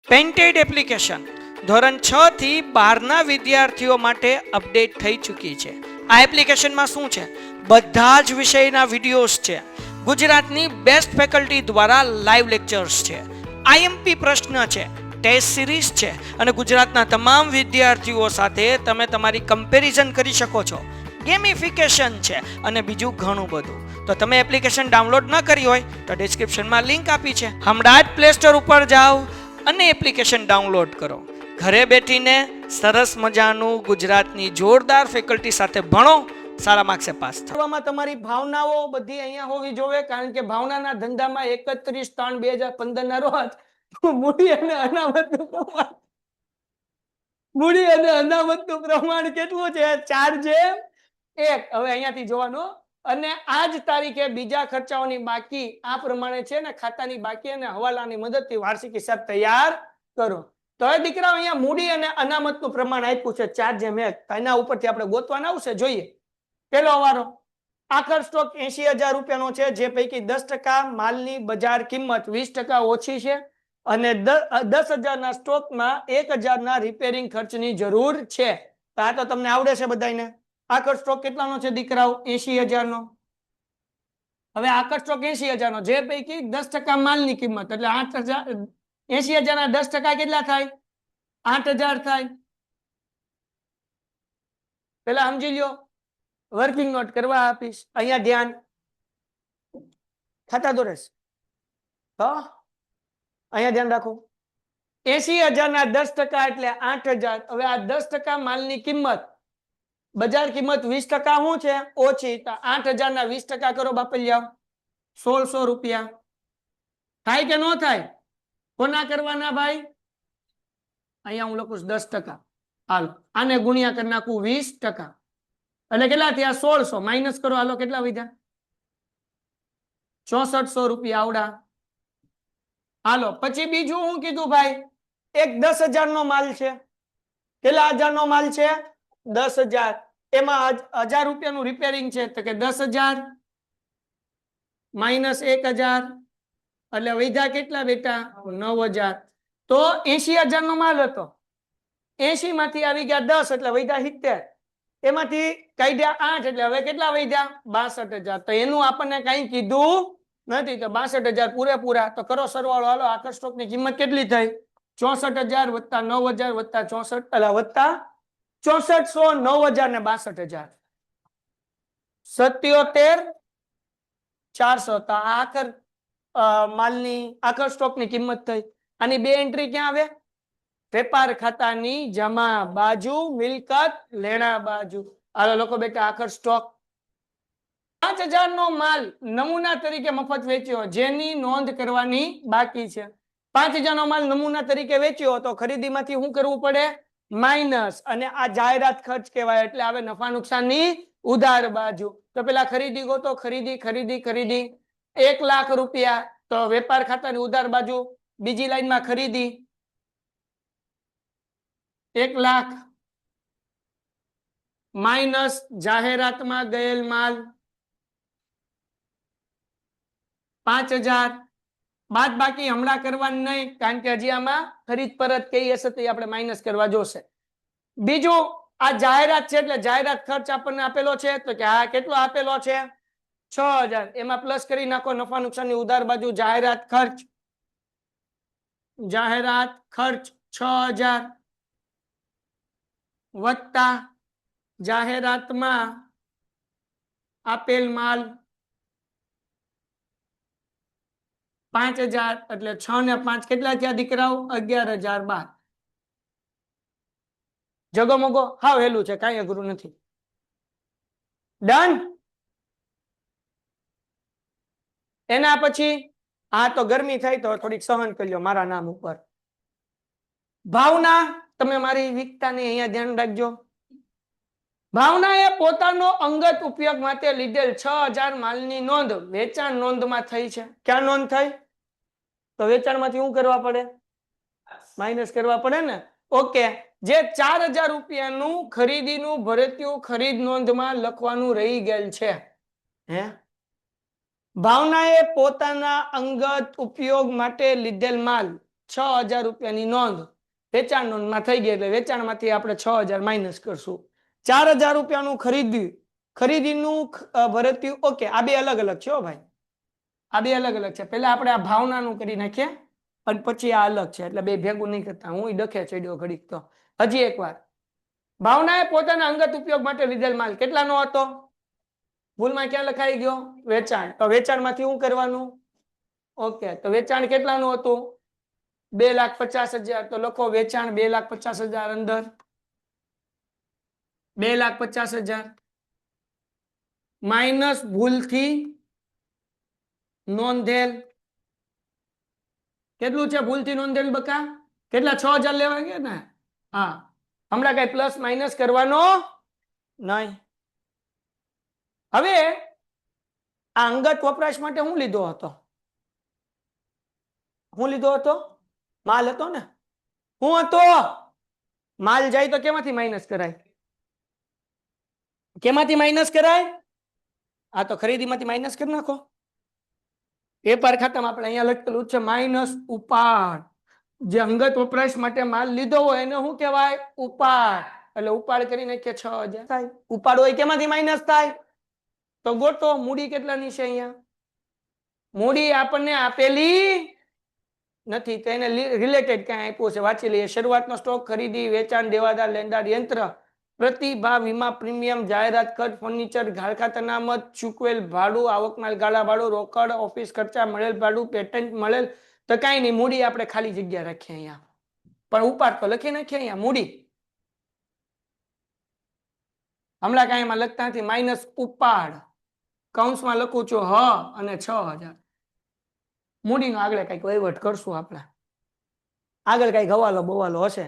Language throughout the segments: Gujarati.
પેન્ટેડ એપ્લિકેશન ધોરણ 6 થી 12ના વિદ્યાર્થીઓ માટે અપડેટ થઈ ચૂકી છે. આ એપ્લિકેશનમાં શું છે? બધા જ વિષયના વિડીયોઝ છે. ગુજરાતની બેસ્ટ ફેકલ્ટી દ્વારા લાઈવ લેક્ચર્સ છે. આઈએમપી પ્રશ્ન છે, ટેસ્ટ સિરીઝ છે અને ગુજરાતના તમામ વિદ્યાર્થીઓ સાથે તમે તમારી કમ્પેરિઝન કરી શકો છો. ગેમિફિકેશન છે અને બીજું ઘણું બધું. તો તમે એપ્લિકેશન ડાઉનલોડ ન કરી હોય તો ડિસ્ક્રિપ્શનમાં લિંક આપી છે. હમણાં જ પ્લે સ્ટોર ઉપર જાઓ અને એપ્લિકેશન ડાઉનલોડ કરો. ઘરે બેઠીને સરસ મજાનું ગુજરાતની જોરદાર ફેકલ્ટી સાથે ભણો, સારા માર્ક્સે પાસ થવામાં તમારી ભાવનાઓ બધી અહીંયા હોવી જોઈએ, કારણ કે ભાવનાના ધંધામાં 31/3/2015 ના રોજ મૂડી અને અનામતનું પ્રમાણ કેટલું છે? 4:1. હવે અહીંયાથી જોવાનું. અને આ જ તારીખે બીજા ખર્ચાઓની બાકી આ પ્રમાણે છે ને, ખાતાની બાકી અને હવાલાની મદદથી વાર્ષિક હિસાબ તૈયાર કરો. તો હવે દીકરાઓ અહીંયા મૂડી અને અનામતનું પ્રમાણ આપ્યું છે 4:1. એના ઉપરથી આપણે ગોતવાના આવશે. જોઈએ પેલો વારો. આખર સ્ટોક 80,000 રૂપિયાનો છે, જે પૈકી 10% માલની બજાર કિંમત 20% ઓછી છે અને 10,000 ના સ્ટોકમાં 1,000 ના રિપેરિંગ ખર્ચની જરૂર છે. તો આ તો તમને આવડે છે બધાને. આખર સ્ટોક કેટલાનો છે દીકરાઓ? 80,000 નો. હવે આખર સ્ટોક 80,000 નો, જે પૈકી 10% માલની કિંમત એટલે 8,000. 80,000 ના 10% કેટલા થાય? 8,000 થાય. પેલા સમજી લ્યો, વર્કિંગ નોટ કરવા આપીશ. અહીંયા ધ્યાન, ખાતા દોરેશ તો અહીંયા ધ્યાન રાખો. 80,000 ના 10% એટલે 8,000. હવે આ 10% માલની કિંમત, બજાર કિંમત 20% શું છે? ઓછી. તો 8,000 ના 20% કરો બાપલિયા, 1,600 રૂપિયા. થાય કે ન થાય? કોના કરવાના ભાઈ? અહીંયા હું લખું 10%. હાલો, આને ગુણ્યા કરી નાખું 20%. એટલે કેટલા થયા? 1,600. માઇનસ કરો, હાલો કેટલા વધ્યા? 6,400 રૂપિયા આવડા. હાલો, પછી બીજું હું કીધું ભાઈ? એક 10,000 નો માલ છે. કેટલા હજાર નો માલ છે? 10,000. એમાં 1,000 રૂપિયાનું રિપેરિંગ છે, તો કે 10,000 માઇનસ 1,000 એટલે વધ્યા કેટલા બેટા? 9,000. તો 80,000 નો માલ હતો. 80 માંથી આવી ગયા 10 એટલે વધ્યા 70. એમાંથી કાઢ્યા 8 એટલે હવે કેટલા વધ્યા? 62,000. તો એનું આપણને કઈ કીધું નથી. તો 62,000 પૂરેપૂરા. તો કરો સરવાળો. હાલો, આખર સ્ટોક ની કિંમત કેટલી થઈ? 64,000 વત્તા 9,000 વત્તા 64 એટલે વત્તા 6400, 9,000 ને 62,000, 77,400. તો આખર માલની આખર સ્ટોક ની કિંમત થઈ. આની બે એન્ટ્રી ક્યાં આવે? વેપાર ખાતાની જમા બાજુ, મિલકત લેણા બાજુ. હાલો લોકો બેટા, આખર સ્ટોક 5,000 નો માલ નમૂના તરીકે મફત વેચ્યો, જેની નોંધ કરવાની બાકી છે. 5,000 નો માલ નમૂના તરીકે વેચ્યો તો ખરીદીમાંથી શું કરવું પડે? માઇનસ. અને આ જાહેરાત ખર્ચ કહેવાય, એટલે આવે નફા નુકસાનની ઉધાર બાજુ. તો પેલા ખરીદી ગોતો. ખરીદી 1 લાખ રૂપિયા. તો વેપાર ખાતાની ઉધાર બાજુ બીજી લાઈનમાં ખરીદી 1 લાખ માઇનસ જાહેરાતમાં ગયેલ માલ 5,000. બાદ બાકી હમણાં કરવાની નહીં, કારણ કે હજી આમાં ખરીદ પરત કઈ હશે તો આપણે માઇનસ કરવા જોશે. બીજું, આ જાહેરાત છે એટલે જાહેરાત ખર્ચ આપણને આપેલો છે, તો કે હા કેટલો આપેલો છે? 6,000. એમાં પ્લસ કરી નાખો નફા નુકસાનની ઉધાર બાજુ. જાહેરાત ખર્ચ 6,000 વત્તા જાહેરાતમાં આપેલ માલ 5,000 એટલે 6 ને 5 કેટલા થયા દીકરાઓ? 11,012. જગો મગો હાવ હેલું છે, કાંઈ અઘરું નથી. ડન. એના પછી આ તો ગરમી થાય તો થોડીક સહન કરી લો મારા નામ ઉપર. ભાવના, તમે મારી વિકતાને અહીંયા ધ્યાન રાખજો. ભાવના એ પોતાનો અંગત ઉપયોગ માટે લીધેલ 6,000 માલની નોંધ વેચાણ નોંધમાં થઈ છે. ક્યાં નોંધ થઈ? તો વેચાણમાંથી શું કરવા પડે? માઇનસ કરવા પડે ને. ઓકે, જે 4,000 રૂપિયાનું ખરીદીનું ભરતીયું ખરીદ નોંધમાં લખવાનું રહી ગયેલ છે. હે, ભાવનાએ પોતાના અંગત ઉપયોગ માટે લીધેલ માલ 6,000 રૂપિયાની નોંધ વેચાણ નોંધમાં થઈ ગઈ એટલે વેચાણમાંથી આપણે 6,000 માઇનસ કરશું. 4,000 રૂપિયાનું ખરીદીનું ભરતિયું. ઓકે, આ બે અલગ અલગ છે હો ભાઈ, આ બે અલગ અલગ છે. પહેલા આપણે આ ભાવનાનું કરી નાખીએ અને પછી આ અલગ છે એટલે બે ભેગું નહીં કરતા. હું ડખે ચડ્યો ઘડીક તો. હજી એકવાર, ભાવનાએ પોતાના અંગત ઉપયોગ માટે લીધેલ માલ કેટલાનો હતો? ભૂલમાં ક્યાં લખાઈ ગયો? વેચાણ. તો વેચાણમાંથી શું કરવાનું? ઓકે, તો વેચાણ કેટલાનું હતું? 2,50,000. તો લખો વેચાણ 2,50,000 અંદર 2,50,000 માઇનસ ભૂલથી નોંધેલ કેટલું છે? ભૂલથી નોંધેલ બકા કેટલા? 6,000 લેવા ગયા ને? હા, હમણાં કઈ પ્લસ માઇનસ કરવાનો નહીં. હવે આ અંગત વપરાશ માટે હું લીધો હતો? હું લીધો હતો? માલ હતો ને? હું હતો? માલ જાય તો કેમાંથી માઇનસ કરાય? કેમાંથી માઇનસ કરાય? આ તો ખરીદીમાંથી માઇનસ કરી નાખો. વેપાર ખાતામાં આપણે અહીંયા લખેલું છે માઇનસ ઉપાડ. જે અંગત વપરાશ માટે માલ લીધો હોય એને શું કહેવાય? ઉપાડ. એટલે ઉપાડ કરી નાખીએ 6,000 થાય. ઉપાડ હોય કેમાંથી માઇનસ થાય? તો ગોતો મૂડી કેટલાની છે અહીંયા? મૂડી આપણને આપેલી નથી, તેને રિલેટેડ ક્યાં આપ્યું છે વાંચી લઈએ. શરૂઆતનો સ્ટોક, ખરીદી, વેચાણ, દેવાદાર, લેણદાર, યંત્ર, પ્રતિભાવ, વીમા પ્રીમિયમ, જાહેરાત ખર્ચ, ફર્નિચર, ખાતા અનામત, ચૂકવેલ ભાડું, આવકમાલ, ગાળા ભાડું, રોકડ, ઓફિસ ખર્ચા, મળેલ ભાડું, પેટન્ટ મળેલ. તો કઈ નહીં, મૂડી આપણે ખાલી જગ્યા રાખીએ અહીંયા, પણ ઉપાડ તો લખી નાખીએ અહીંયા મૂડી. હમણાં કઈ એમાં લખતા નથી. માઇનસ ઉપાડ કૌંસમાં લખું છું હ અને 6,000. મૂડીનો આગળ કઈક વહીવટ કરશું આપણે. આગળ કઈક હવાલો બવાલો હશે,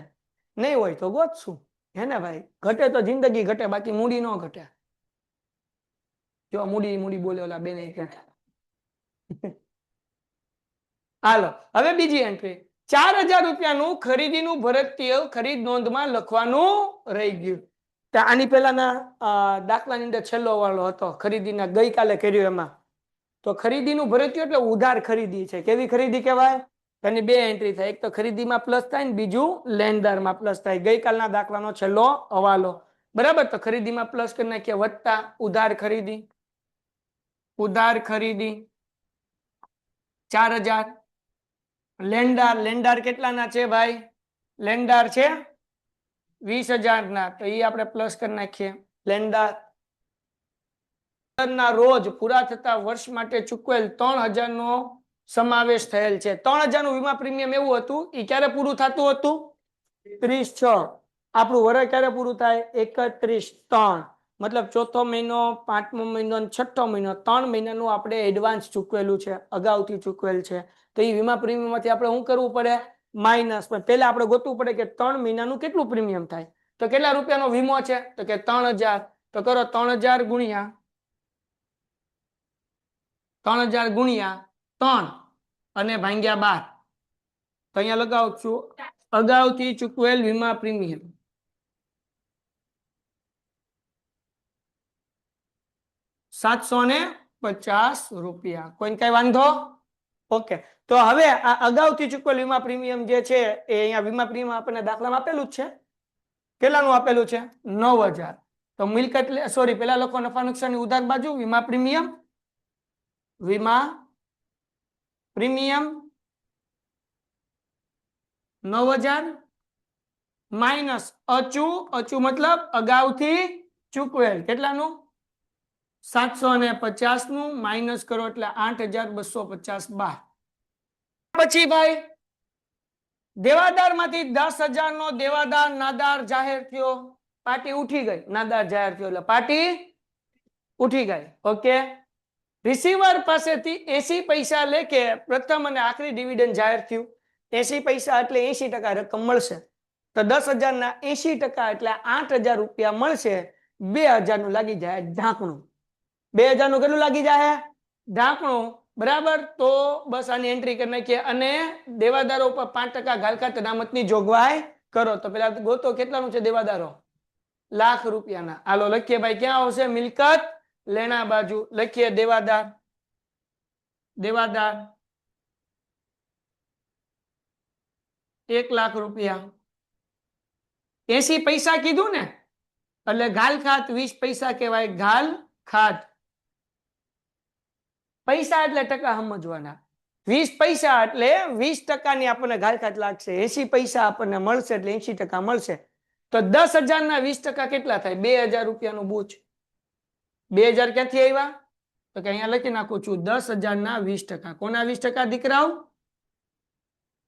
નહીં હોય તો ગોતશું. હે ને ભાઈ? ઘટે તો જિંદગી ઘટે, બાકી મૂડી ન ઘટે. જો મૂડી મૂડી બોલે ઓલા બેને. હાલો, હવે બીજી એન્ટ્રી. 4,000 રૂપિયાનું ખરીદીનું ભરતીય ખરીદ નોંધમાં લખવાનું રહી ગયું. આની પહેલાના દાખલાની અંદર છેલ્લો વાળો હતો ખરીદીના, ગઈકાલે કર્યો એમાં. તો ખરીદીનું ભરતીયું એટલે ઉધાર ખરીદી છે. કેવી ખરીદી કહેવાય? એની બે એન્ટ્રી થાય, એક તો ખરીદીમાં પ્લસ થાય ને બીજું લેણદારમાં પ્લસ થાય. ગઈકાલના દાખલાનો છેલ્લો હવાલો. બરાબર, તો ખરીદીમાં પ્લસ કરી નાખીએ, વત્તા ઉધાર ખરીદી. ઉધાર ખરીદી 4,000. લેણદાર કેટલાના છે ભાઈ? લેણદાર છે 20,000 ના, તો એ આપણે પ્લસ કરી નાખીએ. લેણદાર ના રોજ પૂરા થતા વર્ષ માટે ચૂકવેલ 3,000 નો સમાવેશ થયેલ છે. 3,000 નું વીમા પ્રીમિયમ એવું હતું, એ ક્યારે પૂરું થતું હતું? 30/6. આપણું વર્ષ ક્યારે પૂરું થાય? 31/3. મતલબ ચોથો મહિનો, પાંચમો મહિનો અને છઠ્ઠો મહિનો, 3 મહિનાનું આપણે એડવાન્સ ચૂકવેલું છે, અગાઉથી ચૂકવેલ છે. તો એ વીમા પ્રીમિયમ માંથી આપણે શું કરવું પડે? માઇનસ. પણ પહેલા આપણે ગોતવું પડે કે 3 મહિનાનું કેટલું પ્રીમિયમ થાય. તો કેટલા રૂપિયાનો વીમો છે? તો કે 3,000. તો કરો 3,000 ગુણ્યા 3 અને ભાંગ્યા 12. તો અહીંયા લગાવું છું અગાઉથી ચૂકવેલ વીમા પ્રીમિયમ 750 રૂપિયા. કોઈને કઈ વાંધો? ઓકે, તો હવે આ અગાઉથી ચૂકવેલ વીમા પ્રીમિયમ જે છે એ અહીંયા વીમા પ્રીમિયમ આપણને દાખલામાં આપેલું જ છે. કેટલાનું આપેલું છે? 9,000. તો મિલકત સોરી પેલા લખો નફા નુકસાનની ઉધાર બાજુ વીમા પ્રીમિયમ 9,000 માઇનસ અચુ મતલબ અગાઉથી ચૂકવેલ કેટલાનું? 750 નું માઇનસ કરો એટલે 8,250 બાર. પછી ભાઈ દેવાદાર માંથી 10,000 નો દેવાદાર નાદાર જાહેર થયો. પાર્ટી ઉઠી ગઈ. નાદાર જાહેર થયો એટલે પાર્ટી ઉઠી ગઈ. ઓકે, રિસીવર પાસેથી 80 પૈસા લેકે પ્રથમ અને આખરી ડિવિડન્ડ જાહેર થયું. 80 પૈસા એટલે 80% રકમ મળશે. તો 10,000 ના 80% એટલે 8,000 રૂપિયા મળશે. 2,000 નું લાગી જાય ઢાંકણું. 2,000 નું કેટલું લાગી જાય? ઢાંકણું. બરાબર, તો બસ આની એન્ટ્રી કરી નાખીએ અને દેવાદારો ઉપર 5% ઘાલખાત અનામતની જોગવાઈ કરો. તો પેલા ગોતો કેટલાનું છે દેવાદારો? ₹1,00,000. હાલો લખીએ ભાઈ, ક્યાં આવશે? મિલકત લેણા બાજુ લખીએ દેવાદાર. 1,00,000 રૂપિયા 80 પૈસા કીધું ને એટલે ઘાલ ખાત 20 પૈસા કહેવાય ઘાલ ખાત પૈસા એટલે ટકા સમજવાના 20 પૈસા એટલે 20% ની આપણને ઘાલ ખાત લાગશે 80 પૈસા આપણને મળશે એટલે 80% મળશે તો 10,000 ના 20% કેટલા થાય 2,000 રૂપિયાનું બૂચ 2,000 ક્યાંથી આવ્યા તો કે અહીંયા લખી નાખું છું 10,000 ના 20% કોના 20% દીકરાઓ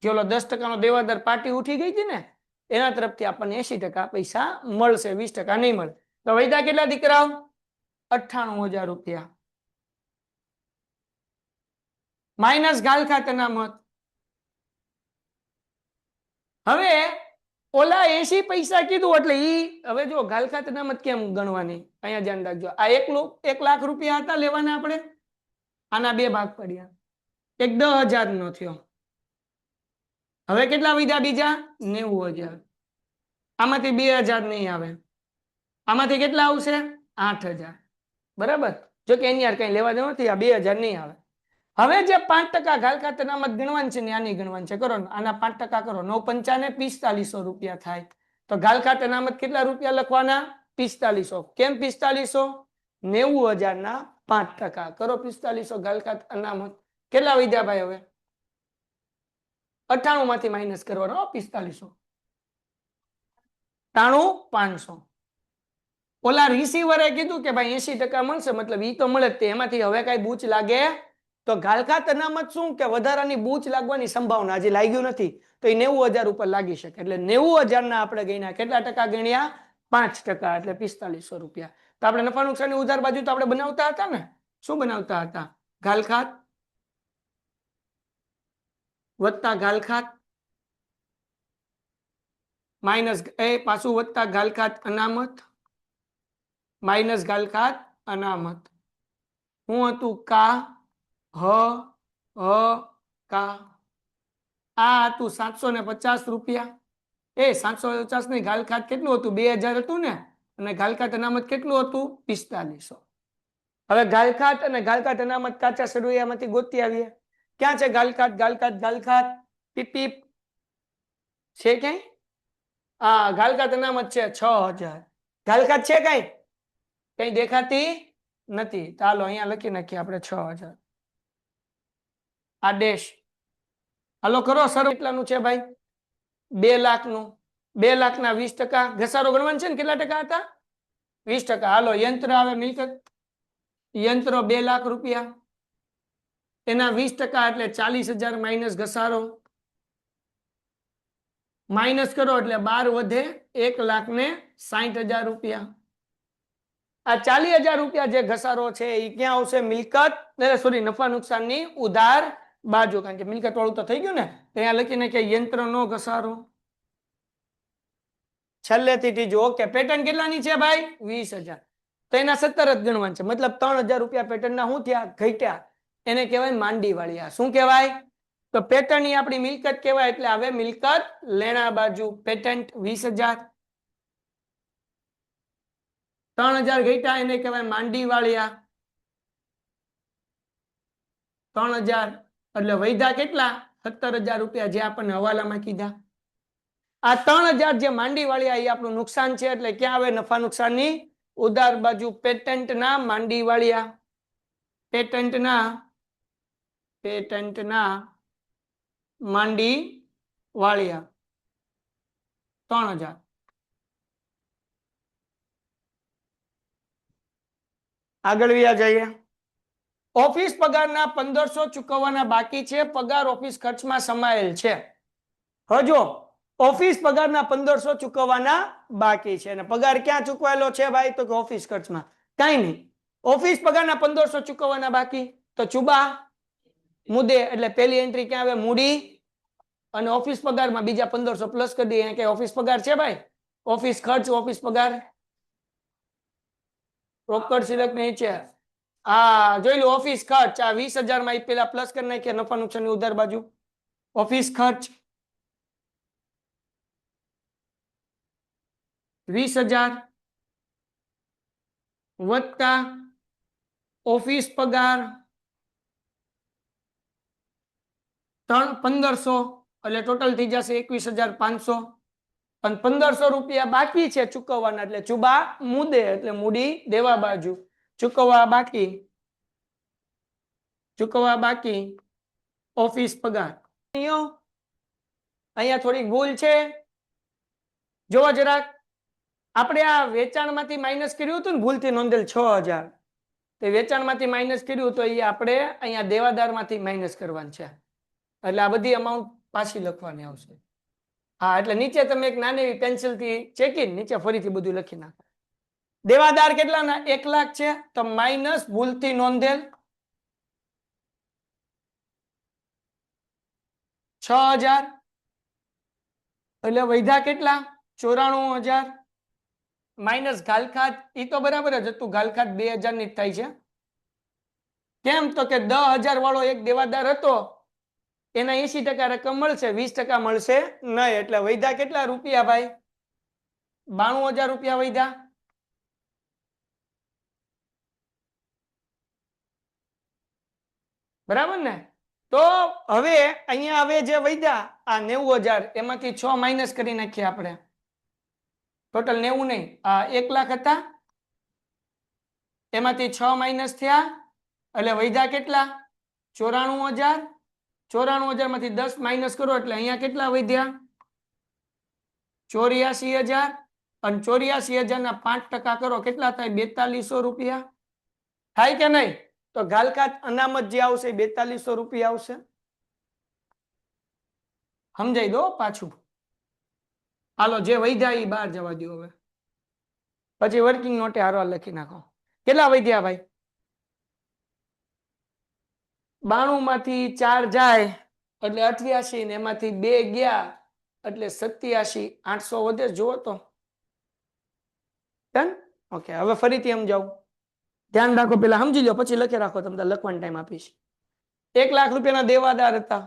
ચલો 10% નો દેવાદાર પાર્ટી ઉઠી ગઈ હતી ને એના તરફથી આપણને 80% પૈસા મળશે 20% નહીં મળે તો વૈદા કેટલા દીકરાઓ 98,000 રૂપિયા માઇનસ ગાલ ખાત અનામત હવે ઓલા 80 પૈસા કીધું એટલે ઈ હવે જો ગાલ ખાત અનામત કેમ ગણવાની અહીંયા ધ્યાન રાખજો આ 1,00,000 રૂપિયા હતા લેવાના આપણે આના બે ભાગ પડ્યા એક 10,000 નો થયો હવે કેટલા વધ્યા બીજા 90,000 આમાંથી 2,000 નહીં આવે આમાંથી કેટલા આવશે 8,000 બરાબર જો કે એની યાર કઈ લેવા દેવા નથી આ 2,000 નહીં આવે હવે જે 5% ઘાલ ખાત અનામત ગણવાનું છે ને આની ગણવાનું છે કરો ને આના 5% કરો 9,5 ને 4500 રૂપિયા થાય તો ઘાલ ખાત અનામત કેટલા રૂપિયા લખવાના 4500 કેમ 4500 90,000 ના 5% કરો 4500 ઘાલ ખાત અનામત કેટલા વધ્યા ભાઈ હવે 98 માંથી માઇનસ કરવાનો 4500 93,500 ઓલા રિસીવરે કીધું કે ભાઈ 80% મળશે મતલબ ઈ તો મળે જ તે એમાંથી હવે કઈ બૂચ લાગે તો ઘાલ ખાત અનામત શું કે વધારાની બૂચ લાગવાની સંભાવના હજી લાગ્યું નથી તો એ 90,000 ઉપર લાગી શકે એટલે 90,000 ના આપણે ગણ્યા કેટલા ટકા ગણ્યા 5% એટલે 4500 રૂપિયા તો આપણે નફા નુકસાનની ઉધાર બાજુ તો આપણે બનાવતા હતા ને શું બનાવતા હતા ઘાલ ખાત વત્તા ઘાલ ખાત માઇનસ એ પાછું વત્તા ઘાલ ખાત અનામત માઇનસ ઘાલ ખાત અનામત હું હતું કા હ કા આ હતું 750 રૂપિયા એ 750 ની ઘાલ ખાત કેટલું હતું 2,000 હતું ને અને ઘાલ ખાત અનામત કેટલું હતું 4500 હવે ઘાલ ખાત અને ઘાલ ખાત અનામત કાચા સરવૈયામાંથી ગોતી આવીએ ક્યાં છે ઘાલ ખાત ટીપ ટીપ છે કઈ હા ઘાલ ખાત અનામત છે 6,000 ઘાલ ખાત છે કઈ દેખાતી નથી ચાલો અહીંયા લખી નાખીએ આપણે 6,000 આદેશ હાલો કરો સર કેટલાનું છે ભાઈ 2,00,000 નું 2,00,000 ના 20% ઘસારો ગણવાનું છે ને કેટલા ટકા હતા 20% હાલો યંત્ર આવે મિલકત યંત્ર 2,00,000 રૂપિયા એના 20% એટલે 40,000 માઇનસ ઘસારો માઇનસ કરો એટલે 12 વધે 1,60,000 રૂપિયા આ 40,000 રૂપિયા જે ઘસારો છે એ ક્યાં આવશે મિલકત સોરી નફા નુકસાનની ઉધાર બાજુ કારણ કે મિલકત વાળું તો થઈ ગયું ને ત્યાં લખીને કે યંત્રનો ઘસારો છેલ્લેથી ત્રીજું ઓકે પેટર્ન કેટલાની છે ભાઈ 20,000 તો એના 17 જ ગણવાનું છે મતલબ 3,000 રૂપિયા પેટર્નના શું થયા ઘટ્યા એને કહેવાય માંડી વાળિયા શું કહેવાય તો પેટર્ન ની આપણી મિલકત કહેવાય એટલે હવે મિલકત લેણા બાજુ પેટન્ટ 20,000 3,000 ઘટ્યા એને કહેવાય માંડી વાળિયા 3,000 એટલે વૈધા કેટલા 17,000 રૂપિયા જે આપણને હવાલામાં કીધા આ 3,000 જે માંડી વાળિયા એ આપણું નુકસાન છે એટલે ક્યાં આવે નફા નુકસાનની ઉધાર બાજુ પેટન્ટ ના માંડી વાળિયા પેટન્ટ ના માંડી વાળિયા 3,000 આગળ વ્યા જઈએ ઓફિસ પગારના 1,500 ચૂકવવાના બાકી છે પગાર ઓફિસ ખર્ચમાં સમાયેલ છે હજો ઓફિસ પગારના 1,500 ચૂકવવાના બાકી છે અને પગાર ક્યાં ચૂકવાયેલો છે ભાઈ તો કે ઓફિસ ખર્ચમાં કઈ નહીં ઓફિસ પગારના 1,500 ચૂકવવાના બાકી તો ચુબા મુદ્દે એટલે પહેલી એન્ટ્રી ક્યાં આવે મૂડી અને ઓફિસ પગારમાં બીજા 1,500 પ્લસ કરી દઈએ કે ઓફિસ પગાર છે ભાઈ ઓફિસ ખર્ચ ઓફિસ પગાર રોકડ સિલક નહીં છે હા જોઈ લો ઓફિસ ખર્ચ આ 20,000 માં પેલા પ્લસ કરી નાખીએ નફા નુકસાનની ઉધાર બાજુ ઓફિસ ખર્ચ 20,000 વત્તા ઓફિસ પગાર 1,500 એટલે ટોટલ થઈ જશે 21,500 અને 1500 રૂપિયા બાકી છે ચૂકવવાના એટલે ચુબા મુદે એટલે મૂડી દેવા બાજુ ચૂકવવા બાકી ઓફિસ પગાર અહીંયા થોડીક ભૂલ છે જોવા જરાક આપણે આ વેચાણમાંથી માઇનસ કર્યું હતું ને ભૂલથી નોંધેલ 6000 તે વેચાણમાંથી માઇનસ કર્યું તો એ આપણે અહીંયા દેવાદારમાંથી માઇનસ કરવાનું છે એટલે આ બધી અમાઉન્ટ પાછી લખવાની આવશે હા એટલે નીચે તમે એક નાની એવી પેન્સિલથી ચેકીને નીચે ફરીથી બધું લખી નાખો દેવાદાર કેટલાના 1 લાખ છે તો માઇનસ ભૂલથી નોંધેલ 6000 એટલે વૈધા કેટલા 94,000 માઇનસ ઘાલખાત એ તો બરાબર જ હતું ઘાલખાત 2000 ની થાય છે કેમ તો કે 10,000 વાળો એક દેવાદાર હતો એના 80% રકમ મળશે 20% મળશે નહીં એટલે વૈધા કેટલા રૂપિયા ભાઈ 92,000 રૂપિયા વૈધા બરાબર ને તો હવે અહીંયા હવે જે વૈધા આ 90,000 એમાંથી 6 માઇનસ કરી નાખીએ આપણે ટોટલ 90 નહીં આ 1 લાખ હતા એમાંથી 6 માઇનસ થયા એટલે વૈધા કેટલા 94,000 94,000 માંથી 10 માઇનસ કરો એટલે અહીંયા કેટલા વધ્યા 84,000 અને 84,000 ના 5% કરો કેટલા થાય 4200 રૂપિયા થાય કે નહીં તો ગાલખાત અનામત જે આવશે 4200 રૂપિયા આવશે સમજાઈ દો પાછું હાલો જે વૈધા એ બહાર જવા દો હવે પછી વર્કિંગ નોટે હારવા લખી નાખો કેટલા વધ્યા ભાઈ 92 માંથી 4 જાય એટલે 88 ને એમાંથી 2 ગયા એટલે 87 800 વધે જુઓ તો ડન ઓકે હવે ફરીથી સમજાવું ધ્યાન રાખો પેલા સમજી લો પછી લખી રાખો તમને લખવાનો ટાઈમ આપીશ 1 લાખ રૂપિયાના દેવાદાર હતા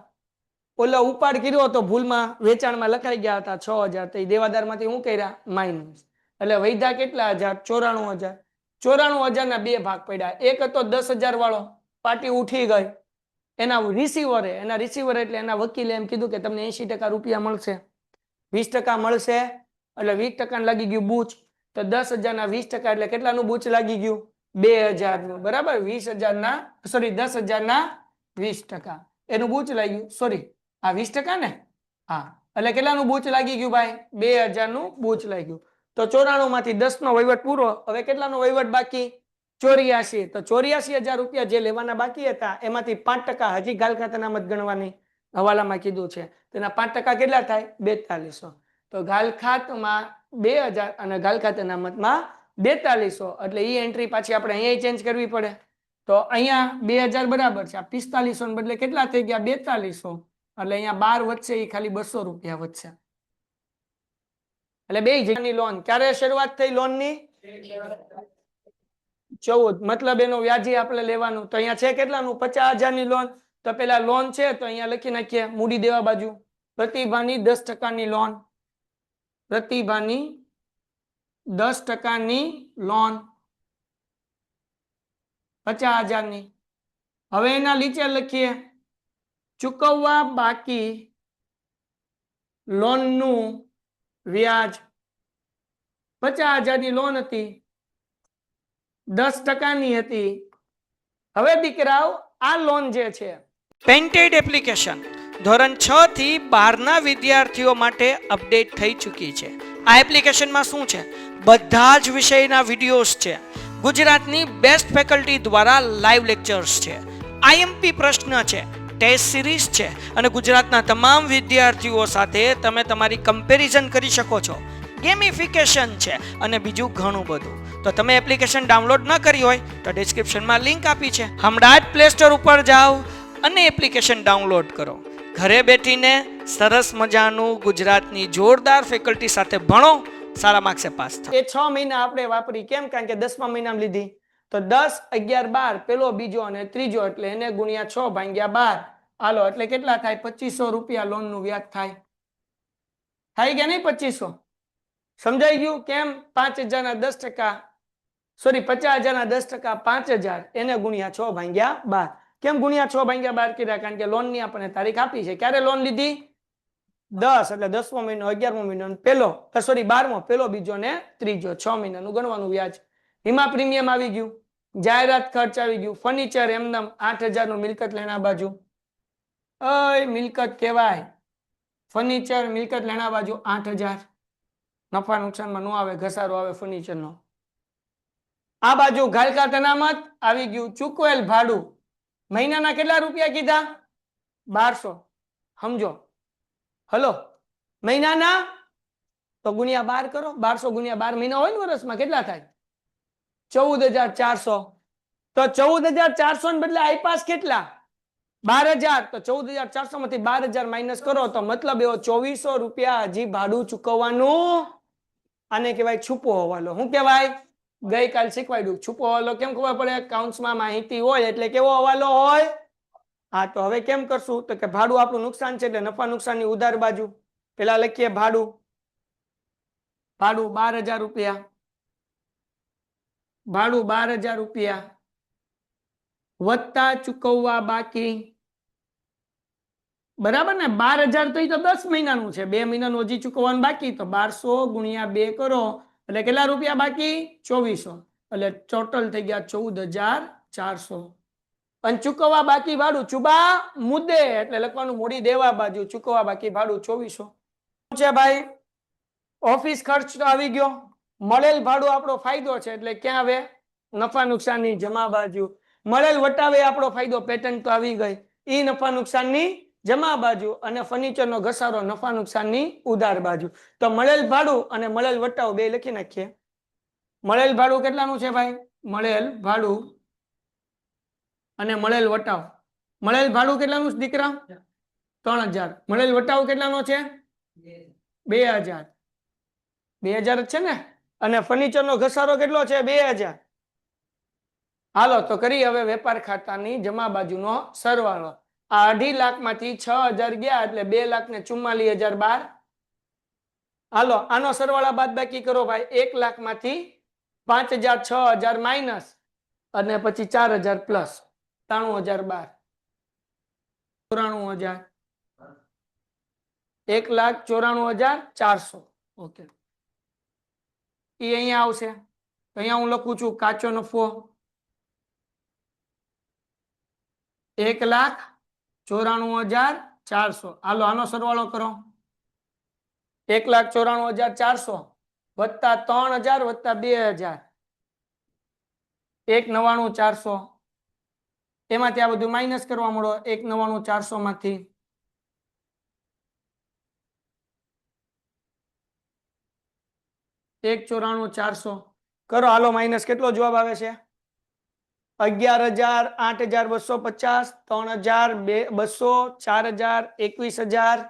ઓલા ઉપાડ કર્યો તો ભૂલમાં વેચાણમાં લખાઈ ગયા હતા 6000 તો એ દેવાદારમાંથી હું કર્યા માઇનસ એટલે વૈધા કેટલા 94,000 94,000 ના બે ભાગ પડ્યા એક હતો 10,000 વાળો પાર્ટી ઉઠી ગઈ એના રિસીવરે એટલે એના વકીલે એમ કીધું કે તમને 80% રૂપિયા મળશે 20% મળશે એટલે 20% લાગી ગયું બૂચ તો 10,000 ના 20% એટલે કેટલાનું બૂચ લાગી ગયું 2,000 નું બરાબર 10,000 ના 20% એનું બૂચ લાગ્યું સોરી આ 20% ને હા એટલે કેટલાનું બૂચ લાગી ગયું ભાઈ 2,000 નું બૂચ લાગ્યું તો 94 માંથી 10 નો વહીવટ પૂરો હવે કેટલાનો વહીવટ બાકી 84 તો 84,000 રૂપિયા જે લેવાના બાકી હતા એમાંથી 5% હજી ગાલખાત અનામત ગણવાની હવાલામાં કીધું છે તેના 5% કેટલા થાય 4200 તો ગાલખાતમાં 2,000 અને ગાલખાત અનામતમાં 4200 એટલે એ એન્ટ્રી પાછી આપણે અહીંયા ચેન્જ કરવી પડે તો અહીંયા 2,000 બરાબર છે આ 4500 ને બદલે કેટલા થઈ ગયા 4200 એટલે અહીંયા 12 વધશે એ ખાલી 200 રૂપિયા વધશે એટલે બે જગ્યાની લોન ક્યારે શરૂઆત થઈ લોનની 14 મતલબ એનો વ્યાજી આપણે લેવાનું તો અહીંયા છે કેટલાનું 50,000 ની લોન તો પેલા લોન છે તો અહીંયા લખી નાખીએ મૂડી દેવા બાજુ પ્રતિભાની 10% ની લોન પ્રતિભાની 10% ની લોન 50,000 ની હવે એના નીચે લખીએ ચૂકવવા બાકી લોન નું વ્યાજ 50,000 ની લોન હતી 10% ની હતી હવે દીકરાઓ આ લોન જે છે પેન્ટેડ એપ્લિકેશન ધોરણ 6 થી 12 ના વિદ્યાર્થીઓ માટે અપડેટ થઈ ચૂકી છે આ એપ્લિકેશનમાં શું છે બધા જ વિષયના વિડિયોઝ છે ગુજરાતની બેસ્ટ ફેકલ્ટી દ્વારા લાઈવ લેક્ચર્સ છે આઈએમપી પ્રશ્ન છે ટેસ્ટ સિરીઝ છે અને ગુજરાતના તમામ વિદ્યાર્થીઓ સાથે તમે તમારી કમ્પેરિઝન કરી શકો છો ગેમિફિકેશન છે અને બીજું ઘણું બધું તો તમે એપ્લિકેશન ડાઉનલોડ ન કરી હોય તો ડિસ્ક્રિપ્શનમાં લિંક આપી છે હમણાં જ પ્લે સ્ટોર ઉપર જાઓ અને એપ્લિકેશન ડાઉનલોડ કરો ઘરે બેઠીને સરસ મજાનું ગુજરાતની જોરદાર ફેકલ્ટી સાથે ભણો સારા માર્ક્સે પાસ થાઓ એ 6 મહિના આપણે વાપરી કેમ કારણ કે 10મા મહિનામાં લીધી તો 10 11 12 પેલો બીજો અને ત્રીજો એટલે એને ગુણ્યા 6 ભાગ્યા 12 હાલો એટલે કેટલા થાય 2500 રૂપિયા લોન નું વ્યાજ થાય કે નહીં 2500 સમજાઈ ગયું કેમ 5,000 ના 10% સોરી 50,000 ના 10% 5,000 એને ગુણ્યા 6 ભાગ્યા 12 કેમ ગુણ્યા 6 ભાગ્યા 12 કર્યા કારણ કે લોન ની આપણે તારીખ આપી છે ક્યારે લોન લીધી 10 એટલે 10મો મહિનો, 11મો મહિનો, પેલો સોરી 12મો, પેલો બીજો ને ત્રીજો, 6 મહિનાનું ગણવાનું વ્યાજ. વીમા પ્રીમિયમ આવી ગયું, જાહેરાત ખર્ચ આવી ગયું, ફર્નિચર એમનામ 8000 નું મિલકત લેણા બાજુ, મિલકત કહેવાય, ફર્નિચર મિલકત લેણા બાજુ 8000, નફા નુકસાનમાં નો આવે, ઘસારો આવે ફર્નિચર નો. આ બાજુ ઘાલકા અનામત આવી ગયું, ચૂકવેલ ભાડું મહિનાના કેટલા રૂપિયા કીધા? 1200. સમજો, હલો, મહિનાના તો ગુણ્યા 12 કરો, 1200 ગુણ્યા 12 મહિના હોય ને વર્ષમાં, કેટલા થાય? 14400. તો 14400 ને બદલે આઈપાસ કેટલા? 12000. તો 14400 માંથી 12000 માઇનસ કરો તો મતલબ એવો 2400 રૂપિયા હજી ભાડું ચૂકવવાનું. આને કહેવાય છુપો હવાલો. શું કહેવાય? ગઈકાલ શીખવાડ્યું. છુપો હવાલો કેમ ખબર પડે? કાઉન્ટ્સમાં માહિતી હોય એટલે કેવો હવાલો હોય? હા, તો હવે કેમ કરશું? તો કે ભાડું આપણું નુકસાન છે એટલે નફા નુકસાનની ઉધાર બાજુ પેલા લખીએ ભાડું. ભાડું 12000 રૂપિયા, ભાડું 12000 રૂપિયા વત્તા ચૂકવવા બાકી, બરાબર ને? 12000 તો એ તો 10 મહિનાનું છે, 2 મહિનાનું હજી ચૂકવવાનું બાકી. તો 1200 ગુણ્યા 2 કરો એટલે કેટલા રૂપિયા બાકી? 2400. એટલે ટોટલ થઈ ગયા 14400. અને ચૂકવવા બાકી ભાડું ચુબા મુદ્દે એટલે લખવાનું મૂડી દેવા બાજુ, ચૂકવવા બાકી ભાડું 2400 છે ભાઈ. ઓફિસ ખર્ચ તો આવી ગયો, મળેલ ભાડું આપણો ફાયદો છે એટલે ક્યાં આવે? નફા નુકસાનની જમા બાજુ. મળેલ વટાવે આપણો ફાયદો, પેટર્ન તો આવી ગઈ, ઈ નફા નુકસાનની જમા બાજુ, અને ફર્નિચરનો ઘસારો નફા નુકસાનની ઉધાર બાજુ. તો મળેલ ભાડું અને મળેલ વટાવ બે લખી નાખીએ. મળેલ ભાડું કેટલાનું છે ભાઈ? મળેલ ભાડું અને મળેલ વટાવ. મળેલ ભાડું કેટલાનું છે દીકરા? 3000. મળેલ વટાવ કેટલાનો છે? 2000. 2000 જ છે ને? અને ફર્નિચરનો ઘસારો કેટલો છે? 2000. હાલો તો કરી હવે વેપાર ખાતાની જમા બાજુનો સરવાળો. આ 2.5 લાખ માંથી 6000 ગયા એટલે 2,44,012. હાલો આનો સરવાળા બાદ બાકી કરો ભાઈ. 1 લાખ માંથી 5000 6000 માઇનસ અને પછી 4000 પ્લસ 93012. 94000. 1,94,400. ઓકે, એ અહીંયા આવશે. અહીંયા હું લખું છું કાચો નફો 1,94,400. હાલો આનો સરવાળો કરો. 1,94,400 વત્તા 3000 વત્તા 2000 1,99,400. એમાંથી આ બધું માઇનસ કરવા મળો. 1,99,400 માંથી 1,94,400 કરો. હાલો માઇનસ કેટલો જવાબ આવે છે? 11,000 8,250 3,200 4,000 21,000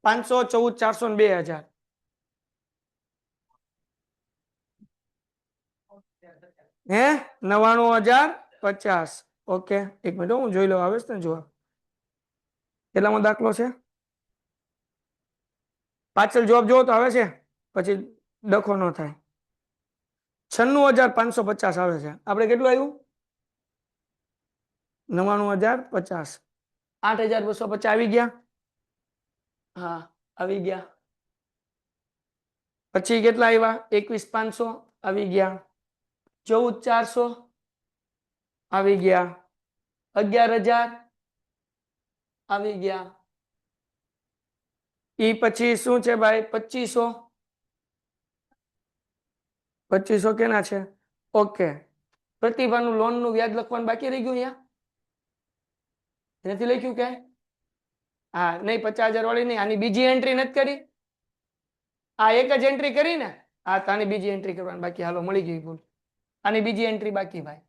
500 14,400 ને 2,000. હે 99,050. ઓકે, એક મિનિટ હું જોઈ લઉં આવે છે ને જવાબ. કેટલામો દાખલો છે? પાછળ જવાબ જોવો તો આવે છે, પછી ડખો ન થાય. 96,550 આવે છે. આપણે કેટલું આવ્યું? 99,050. 8,250 આવી ગયા. હા આવી ગયા. પછી કેટલા આવ્યા? 21,500 આવી ગયા. 14,400 આવી ગયા. 11,000 આવી ગયા. ઈ પછી શું છે ભાઈ? 2,500. 2,500 કેના છે? ઓકે, પ્રતિભાનું લોનનું વ્યાજ લખવાનું બાકી રહી ગયું. અહીંયા નથી લખ્યું કે? હા નહીં, 50,000 વાળી નહીં. આની બીજી એન્ટ્રી નથી કરી. આ એક જ એન્ટ્રી કરી ને? હા તો આની બીજી એન્ટ્રી કરવાની બાકી. હાલો મળી ગઈ ભૂલ. આની બીજી એન્ટ્રી બાકી ભાઈ,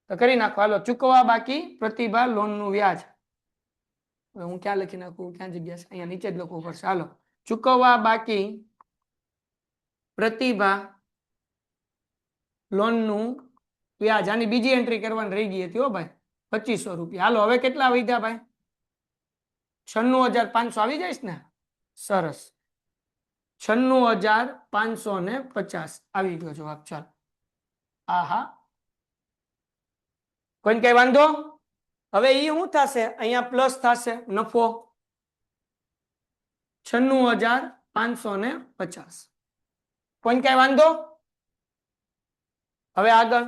તો કરી નાખો. હાલો ચૂકવવા બાકી પ્રતિભા લોનનું વ્યાજ. હું ક્યાં લખી નાખું? ક્યાં જગ્યા છે? અહીંયા નીચે જ લખવું પડશે. હાલો ચૂકવવા બાકી પ્રતિભા લોનનું વ્યાજ. આની બીજી એન્ટ્રી કરવાની રહી ગઈ હતી હો ભાઈ, 2,500 રૂપિયા. હાલો હવે કેટલા વધ્યા ભાઈ? 96,500 આવી જઈશ ને? સરસ, 96,550 આવી ગયો જવાબ. ચાલ, આહા, કોઈને કઈ વાંધો? હવે એ શું થશે? અહીંયા પ્લસ થશે નફો. 96,550. કોઈ કઈ વાંધો? હવે આગળ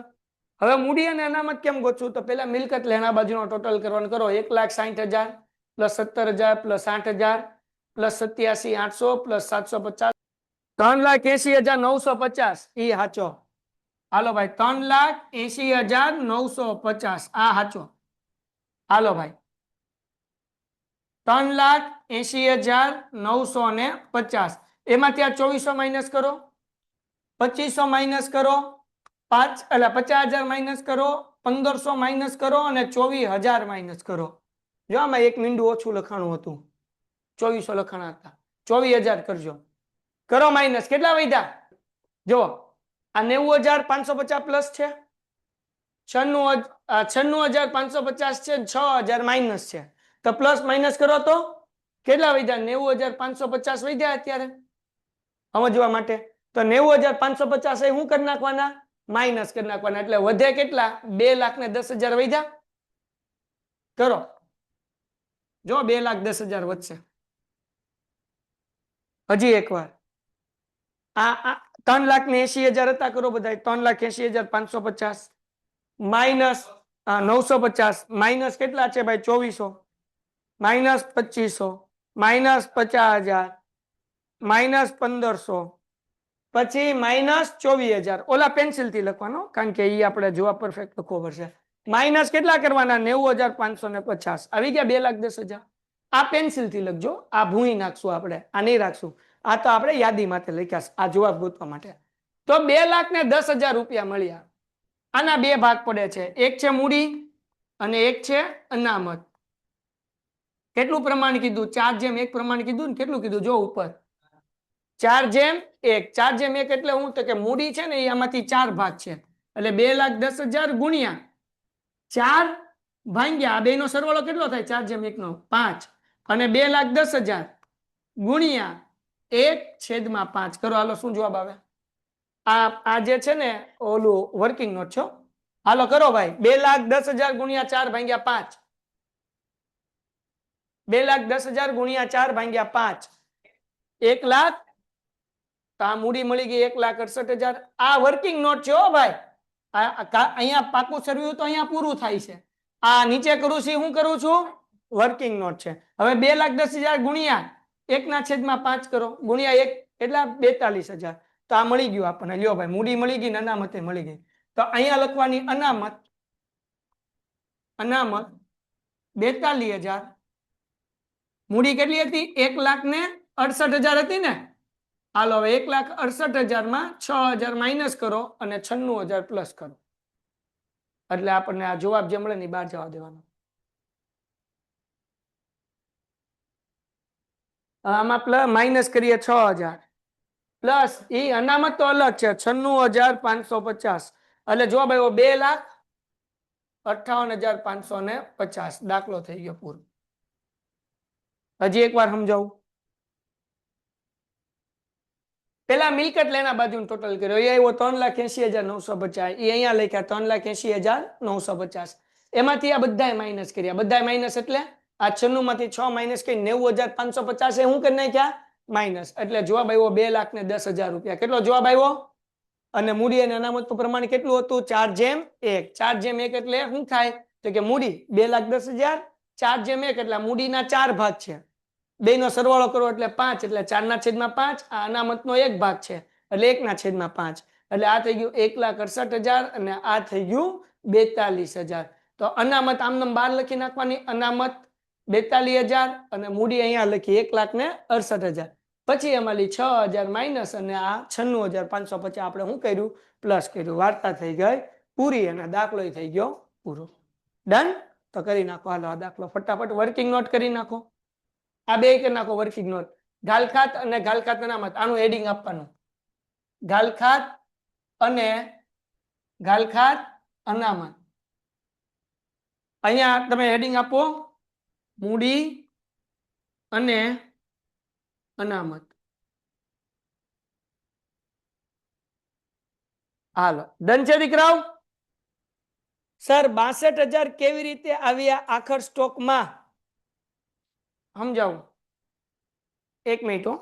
હવે મૂડી અને અનામત કેમ ગોતશું? તો પેલા મિલકત લેણા બાજુનો ટોટલ કરવાનું કરો. 1,60,000 પ્લસ 17,000 પ્લસ 8,000 પ્લસ 87,800 પ્લસ 750 3,80,950 ઈ હાચો. હાલો ભાઈ 3,80,950 આ હાચો. હાલો ભાઈ 3,80,950 એમાંથી આ 2400 માઇનસ કરો, 2500 માઇનસ કરો, 50,000 માઇનસ કરો, 1500 માઇનસ કરો અને 24,000 માઇનસ કરો. જો આમાં એક મીંડું ઓછું લખાણું હતું, 2400 લખાણા હતા, 24,000 કરજો. કરો માઇનસ. કેટલા વધ્યા? જો આ 90,550 પ્લસ છે, 96,550 છે, 6,000 માઇનસ છે. તો પ્લસ માઇનસ કરો તો કેટલા વધ્યા? 90,550 વધ્યા અત્યારે સમજવા માટે. તો 90,550 એ શું કરી નાખવાના? માઇનસ કરી નાખવાના. એટલે વધે કેટલા? 2,10,000 વધ્યા. કરો જો 2,10,000 વધશે. હજી એક વાર આ 3,80,000 હતા, કરો બધા. 3,80,550 માઇનસ 950 માઇનસ કેટલા છે ભાઈ? 2400 માઇનસ 2500 માઇનસ 50,000 માઇનસ 1500 પછી માઇનસ 24,000. ઓલા પેન્સિલ થી લખવાનો કારણ કે એ આપણે જોવા પરફેક્ટ લખવો પડશે. માઇનસ કેટલા કરવાના? 90,550 આવી ગયા. 2,10,000 આ પેન્સિલ થી લખજો. આ ભૂઈ નાખશું આપણે, આ નહીં રાખશું. આ તો આપણે યાદી માટે લખ્યા, આ જવાબ ગોતવા માટે. તો 2,10,000 રૂપિયા મળ્યા. આના બે ભાગ પડે છે, એક છે મૂડી અને એક છે અનામત. કેટલું પ્રમાણ કીધું? 4:1 પ્રમાણ કીધું ને. કેટલું કીધું? જો ઉપર 4:1. 4:1 એટલે હું તો કે મૂડી છે ને એ આમાંથી 4 ભાગ છે એટલે 2,10,000 ગુણ્યા 4 ભાગ્યા બે નો સરવાળો કેટલો થાય? 4:1 નો 5 અને 2,10,000 ગુણ્યા 1/5 કરો. હાલો શું જવાબ આવે? આ જે છે ને ઓલું વર્કિંગ નોટ છો. હાલો કરો ભાઈ. 2,10,000 ગુણ્યા 4 ભાગ્યા 5. 2,10,000 ગુણ્યા 4 ભાગ્યા 5 1 લાખ. તો આ મૂડી મળી ગઈ 1,68,000. આ વર્કિંગ નોટ છે હો ભાઈ. અહીંયા પાકું સરવ્યું તો અહીંયા પૂરું થાય છે. આ નીચે કરું છું, હું કરું છું? વર્કિંગ નોટ છે. હવે 2,10,000 ગુણ્યા 1/5 કરો, ગુણ્યા 1 એટલે 42,000. તો આ મળી ગયું આપણને. લ્યો ભાઈ, મૂડી મળી ગઈ ને અનામતે મળી ગઈ. તો અહીંયા લખવાની અનામત 42,000. મૂડી કેટલી હતી? 1,68,000 હતી ને. હાલો હવે 1,68,000 માં 6,000 માઇનસ કરો અને 96,000 પ્લસ કરો એટલે આપણને આ જવાબ જે મળે ને બહાર જવા દેવાનો. આમાં પ્લસ માઇનસ કરીએ 6,000 પ્લસ એ અનામત તો અલગ છે 96,550 એટલે જવાબ આવ્યો 2,58,550. દાખલો થઈ ગયો પૂરો. હજી એક વાર સમજાવું. પેલા મિલકત લેના બાજુ ટોટલ કર્યો, એ આવ્યો 3,80,950. એ અહીંયા લખ્યા 3,80,950. એમાંથી આ બધા માઇનસ કર્યા. બધા માઇનસ એટલે આ 96 માંથી 6 માઇનસ કરી 90,550 એ હું કરી નાખ્યા માઇનસ. એટલે જવાબ આવ્યો 2,10,000 રૂપિયા. કેટલો જવાબ આવ્યો? અને મૂડી અને અનામતનું પ્રમાણ કેટલું હતું? 4:1. 4:1 એટલે શું થાય? તો કે મૂડી 2,10,000, 4:1 એટલે મૂડીના 4 ભાગ છે. બે નો સરવાળો કરો એટલે 5 એટલે 4/5. આ અનામતનો 1 ભાગ છે એટલે 1/5 એટલે આ થઈ ગયું 1,68,000 અને આ થઈ ગયું 42,000. તો અનામત આમનામ 12 લખી નાખવાની. અનામત 42,000 અને મૂડી અહીંયા લખી 1,68,000. પછી એમાંથી 6,000 માઇનસ અને આ 96,550 આપણે શું કર્યું? પ્લસ કર્યું. વાર્તા થઈ ગઈ પૂરી અને દાખલો થઈ ગયો પૂરો. ડન. તો કરી નાખો. હાલો આ દાખલો ફટાફટ વર્કિંગ નોટ કરી નાખો. આ બે કરી નાખો વર્કિંગ નોટ. ગાલખાત અને ગાલખાત અનામત આનું હેડિંગ આપવાનું. ગાલખાત અને ગાલખાત અનામત. અહીંયા તમે હેડિંગ આપો મૂડી અને અનામત. હાલો ડન છે દીકરાઓ? સર 62,000 કેવી રીતે આવ્યા આખર સ્ટોકમાં? સમજાવું. એક મિનિટ હો,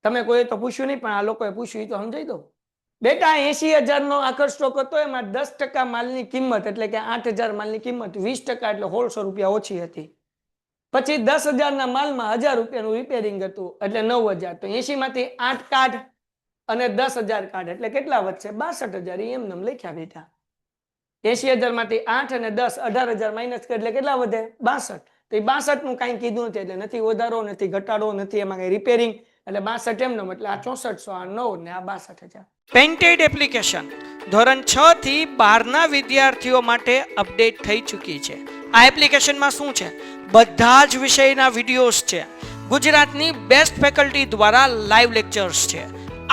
તમે કોઈ તો પૂછ્યું નહીં, પણ આ લોકોએ પૂછ્યું એ તો સમજાઈ દો. બેટા 80,000 નો આખર સ્ટોક હતો, એમાં 10% માલની કિંમત એટલે કે 8,000 માલની કિંમત 20% એટલે 1,600 રૂપિયા ઓછી હતી. પછી 10,000 ના માલમાં 1,000 રૂપિયાનું રિપેરિંગ હતું એટલે 9,000. તો 80 માંથી 8 કાઢ અને 10,000 કાઢ એટલે કેટલા વધશે? 62,000. એમ નામ લખ્યા બેટા. 80,000 માંથી 8 અને 10 18,000 માઇનસ એટલે કેટલા વધે? 62. તો એ 62 નું કઈ કીધું નથી એટલે નથી વધારો નથી ઘટાડો નથી, એમાં કઈ રિપેરિંગ એટલે 62 એમ નામ એટલે આ 6400, આ 9 ને આ 62,000. પેન્ટેડ એપ્લિકેશન ધોરણ 6 થી 12 ના વિદ્યાર્થીઓ માટે અપડેટ થઈ ચૂકી છે. આ એપ્લિકેશનમાં શું છે? બધા જ વિષયના વિડીયોઝ છે. ગુજરાતની બેસ્ટ ફેકલ્ટી દ્વારા લાઈવ લેક્ચર્સ છે,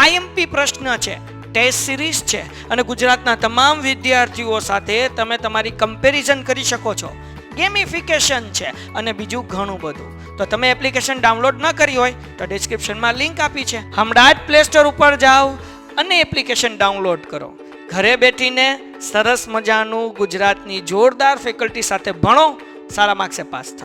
આઈએમપી પ્રશ્ન છે, ટેસ્ટ સિરીઝ છે અને ગુજરાતના તમામ વિદ્યાર્થીઓ સાથે તમે તમારી કમ્પેરિઝન કરી શકો છો. ગેમિફિકેશન છે અને બીજું ઘણું બધું. તો તમે એપ્લિકેશન ડાઉનલોડ ન કરી હોય તો ડિસ્ક્રિપ્શનમાં લિંક આપી છે, હમણાં જ પ્લે સ્ટોર ઉપર જાઓ અને એપ્લિકેશન ડાઉનલોડ કરો. ઘરે બેઠીને સરસ મજાનું ગુજરાતની જોરદાર ફેકલ્ટી સાથે ભણો, સારા માર્ક્સે પાસ થાઓ.